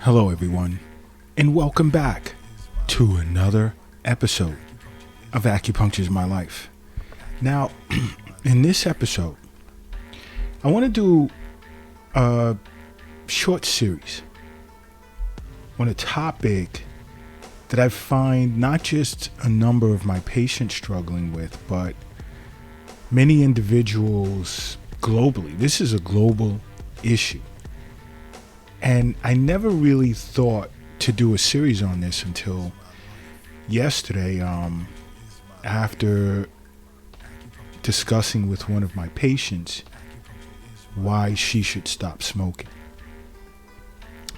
Hello, everyone, and welcome back to another episode of Acupuncture is My Life. Now, in this episode, I want to do a short series on a topic that I find not just a number of my patients struggling with, but many individuals globally. This is a global issue. And I never really thought to do a series on this until yesterday, after discussing with one of my patients why she should stop smoking.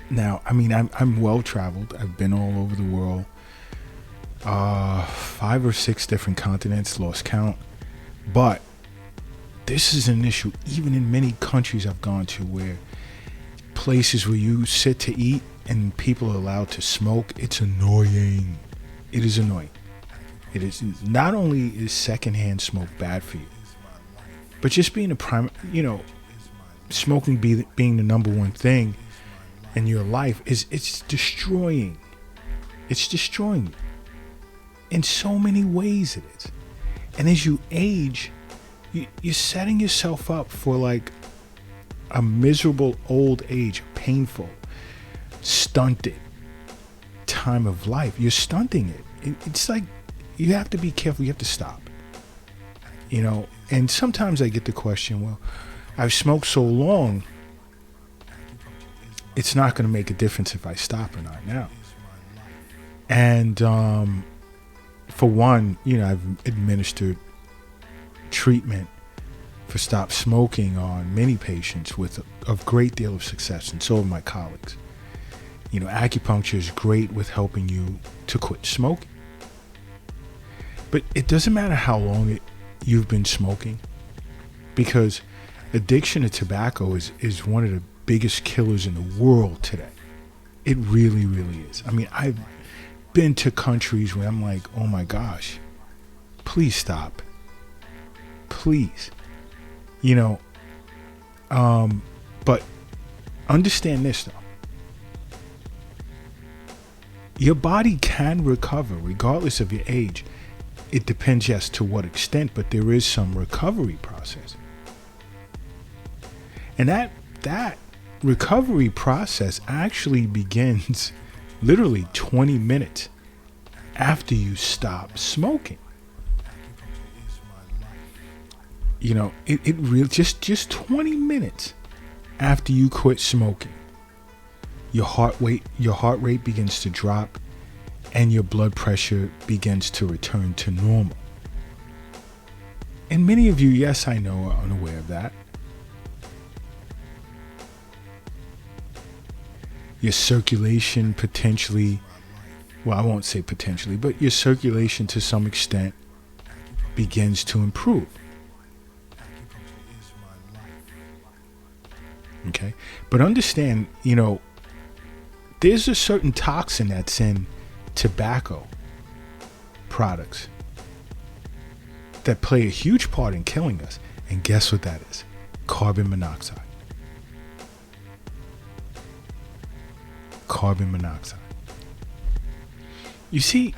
Now, I'm well traveled. I've been all over the world, 5 or 6 different continents, lost count. But this is an issue even in many countries I've gone to, where places where you sit to eat and people are allowed to smoke. It's annoying. It is annoying. It is not only is secondhand smoke bad for you, but just being smoking being the number one thing in your life it's destroying. It's destroying you in so many ways. It is. And as you age, you're setting yourself up for like a miserable old age, painful, stunted time of life. You're stunting it. It's like you have to be careful. You have to stop. And sometimes I get the question, well, I've smoked so long, it's not going to make a difference if I stop or not now. And for one, I've administered treatment for stop smoking on many patients with a great deal of success, and so have my colleagues. Acupuncture is great with helping you to quit smoking. But it doesn't matter how long you've been smoking, because addiction to tobacco is one of the biggest killers in the world today. It really, really is. I've been to countries where I'm like, oh my gosh, please stop. Please. But understand this though. Your body can recover regardless of your age. It depends, yes, to what extent, but there is some recovery process. And that recovery process actually begins literally 20 minutes after you stop smoking. It really just 20 minutes after you quit smoking, your heart rate begins to drop and your blood pressure begins to return to normal. And many of you, yes, I know, are unaware of that. Your circulation potentially, well, I won't say potentially, but your circulation to some extent begins to improve. Okay, but understand, there's a certain toxin that's in tobacco products that play a huge part in killing us. And guess what that is? Carbon monoxide. Carbon monoxide. You see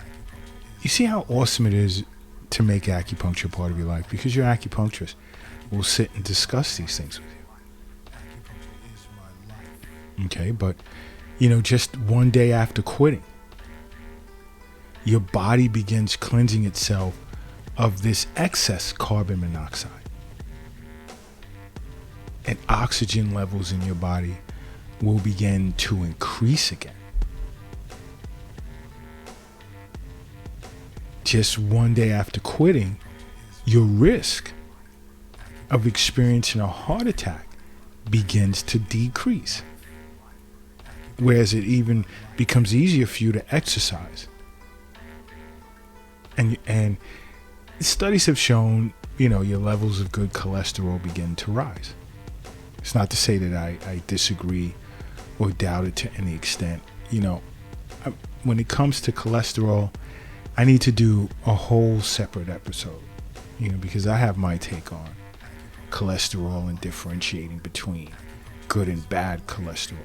how awesome it is to make acupuncture part of your life, because your acupuncturist will sit and discuss these things with you. Okay, but just one day after quitting, your body begins cleansing itself of this excess carbon monoxide. And oxygen levels in your body will begin to increase again. Just one day after quitting, your risk of experiencing a heart attack begins to decrease. Whereas it even becomes easier for you to exercise. And studies have shown, your levels of good cholesterol begin to rise. It's not to say that I disagree or doubt it to any extent. When it comes to cholesterol, I need to do a whole separate episode, because I have my take on cholesterol and differentiating between good and bad cholesterol.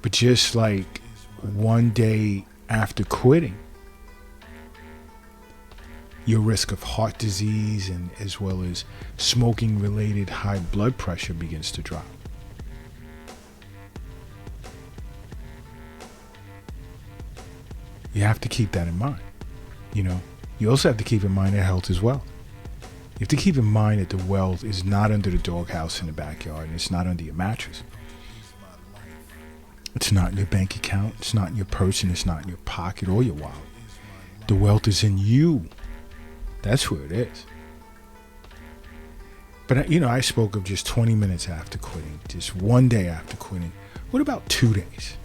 But just like one day after quitting, your risk of heart disease and as well as smoking related high blood pressure begins to drop. You have to keep that in mind. You know, you also have to keep in mind their health as well. You have to keep in mind that the wealth is not under the doghouse in the backyard, and it's not under your mattress. It's not in your bank account. It's not in your purse, and it's not in your pocket or your wallet. The wealth is in you. That's where it is. But, you know, I spoke of just 20 minutes after quitting, just one day after quitting. What about 2 days?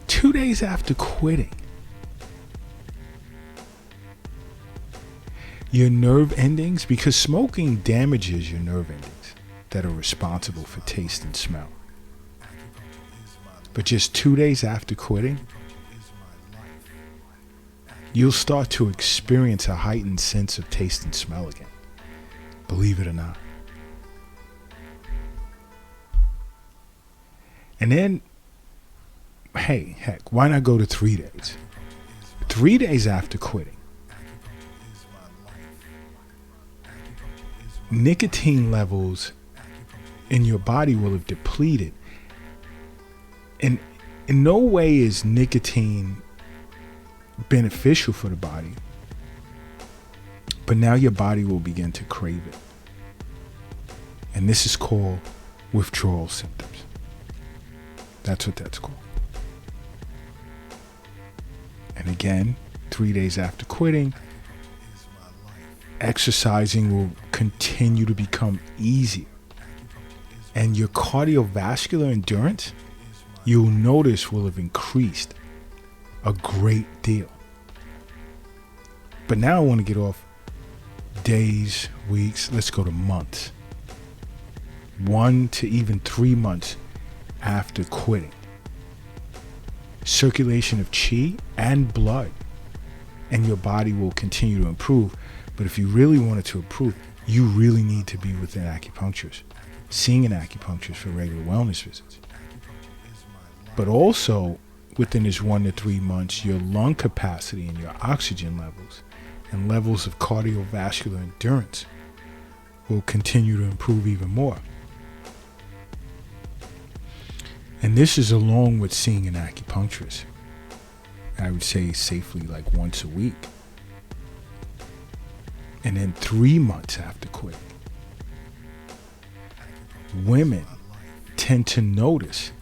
2 days after quitting, your nerve endings, because smoking damages your nerve endings that are responsible for taste and smell. But just 2 days after quitting, you'll start to experience a heightened sense of taste and smell again. Believe it or not. And then, hey, heck, why not go to 3 days? 3 days after quitting, nicotine levels in your body will have depleted. And in no way is nicotine beneficial for the body, but now your body will begin to crave it. And this is called withdrawal symptoms. That's what that's called. And again, 3 days after quitting, exercising will continue to become easier. And your cardiovascular endurance, you'll notice, will have increased a great deal. But now I want to get off days, weeks, let's go to months. 1 to even 3 months after quitting. Circulation of qi and blood and your body will continue to improve. But if you really want it to improve, you really need to be with an acupuncturist, seeing an acupuncturist for regular wellness visits. But also, within this 1 to 3 months, your lung capacity and your oxygen levels and levels of cardiovascular endurance will continue to improve even more. And this is along with seeing an acupuncturist. I would say safely like once a week. And then 3 months after quitting, women tend to notice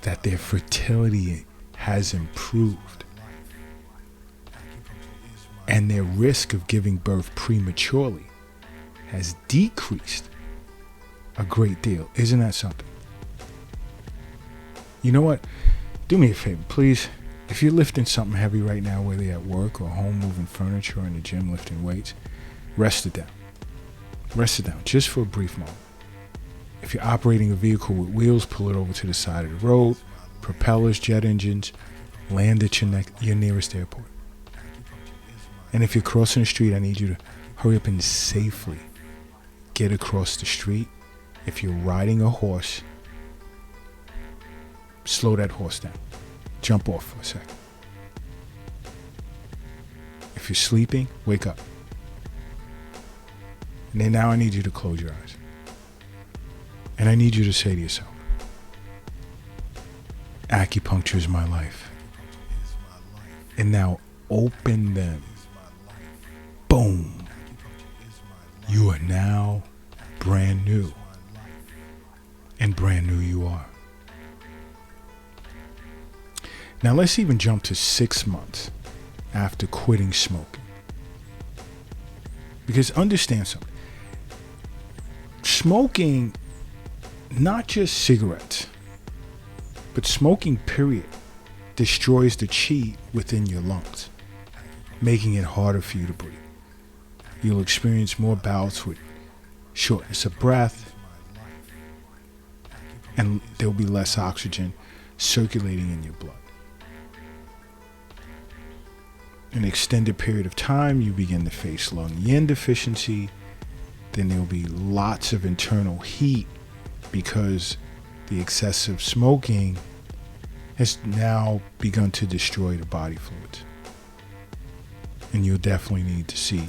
that their fertility has improved and their risk of giving birth prematurely has decreased a great deal. Isn't that something? You know what? Do me a favor, please. If you're lifting something heavy right now, whether you're at work or home moving furniture or in the gym lifting weights, rest it down. Rest it down just for a brief moment. If you're operating a vehicle with wheels, pull it over to the side of the road. Propellers, jet engines, land at your nearest airport. And if you're crossing the street, I need you to hurry up and safely get across the street. If you're riding a horse, slow that horse down. Jump off for a second. If you're sleeping, wake up. And then now I need you to close your eyes. And I need you to say to yourself, acupuncture is my life. And now open them. Boom. You are now brand new. And brand new you are. Now let's even jump to 6 months after quitting smoking. Because understand something. Smoking, not just cigarettes, but smoking period, destroys the qi within your lungs, making it harder for you to breathe. You'll experience more bouts with shortness of breath, and there'll be less oxygen circulating in your blood. An extended period of time, you begin to face lung yin deficiency. Then there'll be lots of internal heat because the excessive smoking has now begun to destroy the body fluids. And you'll definitely need to see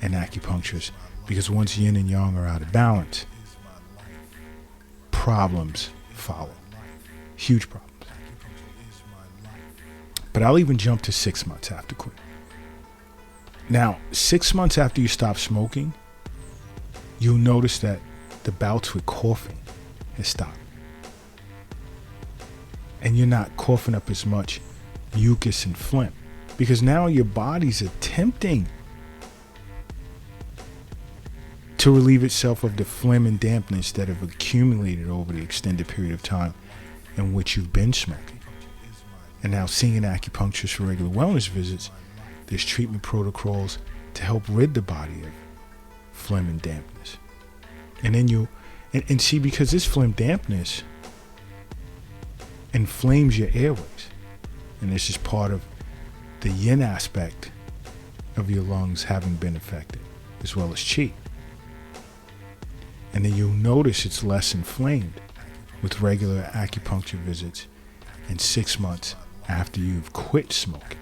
an acupuncturist, because once yin and yang are out of balance, problems follow. Huge problems. But I'll even jump to 6 months after quitting. Now, 6 months after you stop smoking, you'll notice that the bouts with coughing has stopped. And you're not coughing up as much mucus and phlegm, because now your body's attempting to relieve itself of the phlegm and dampness that have accumulated over the extended period of time in which you've been smoking. And now, seeing an acupuncturist for regular wellness visits, there's treatment protocols to help rid the body of phlegm and dampness. And then and see, because this phlegm dampness inflames your airways, and this is part of the yin aspect of your lungs having been affected, as well as qi. And then you'll notice it's less inflamed with regular acupuncture visits in 6 months after you've quit smoking.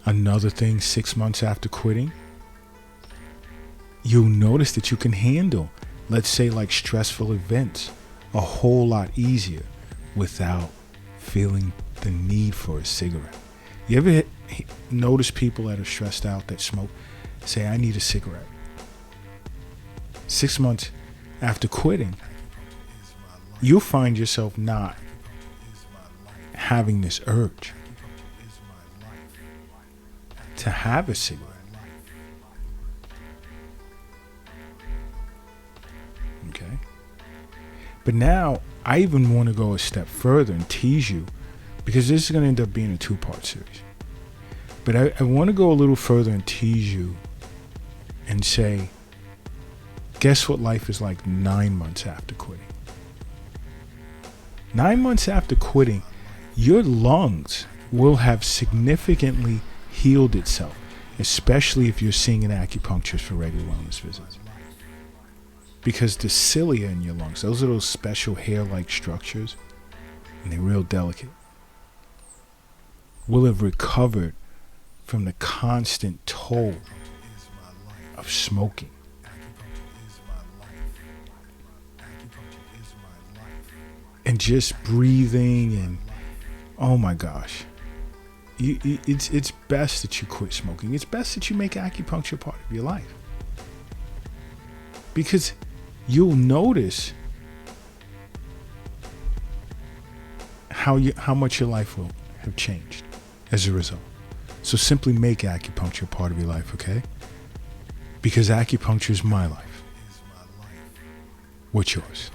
Another thing, 6 months after quitting, you'll notice that you can handle, let's say, like stressful events a whole lot easier without feeling the need for a cigarette. You ever notice people that are stressed out that smoke say, I need a cigarette? 6 months after quitting, you'll find yourself not having this urge to have a cigarette. Okay? But now, I even want to go a step further and tease you, because this is going to end up being a 2-part series. But I want to go a little further and tease you and say, guess what life is like 9 months after quitting? 9 months after quitting, your lungs will have significantly healed itself, especially if you're seeing an acupuncturist for regular wellness visits. Because the cilia in your lungs, those are those special hair-like structures, and they're real delicate, will have recovered from the constant toll of smoking. And just breathing, and oh my gosh, it's best that you quit smoking. It's best that you make acupuncture part of your life, because you'll notice how much your life will have changed as a result. So simply make acupuncture part of your life, okay? Because acupuncture is my life. What's yours?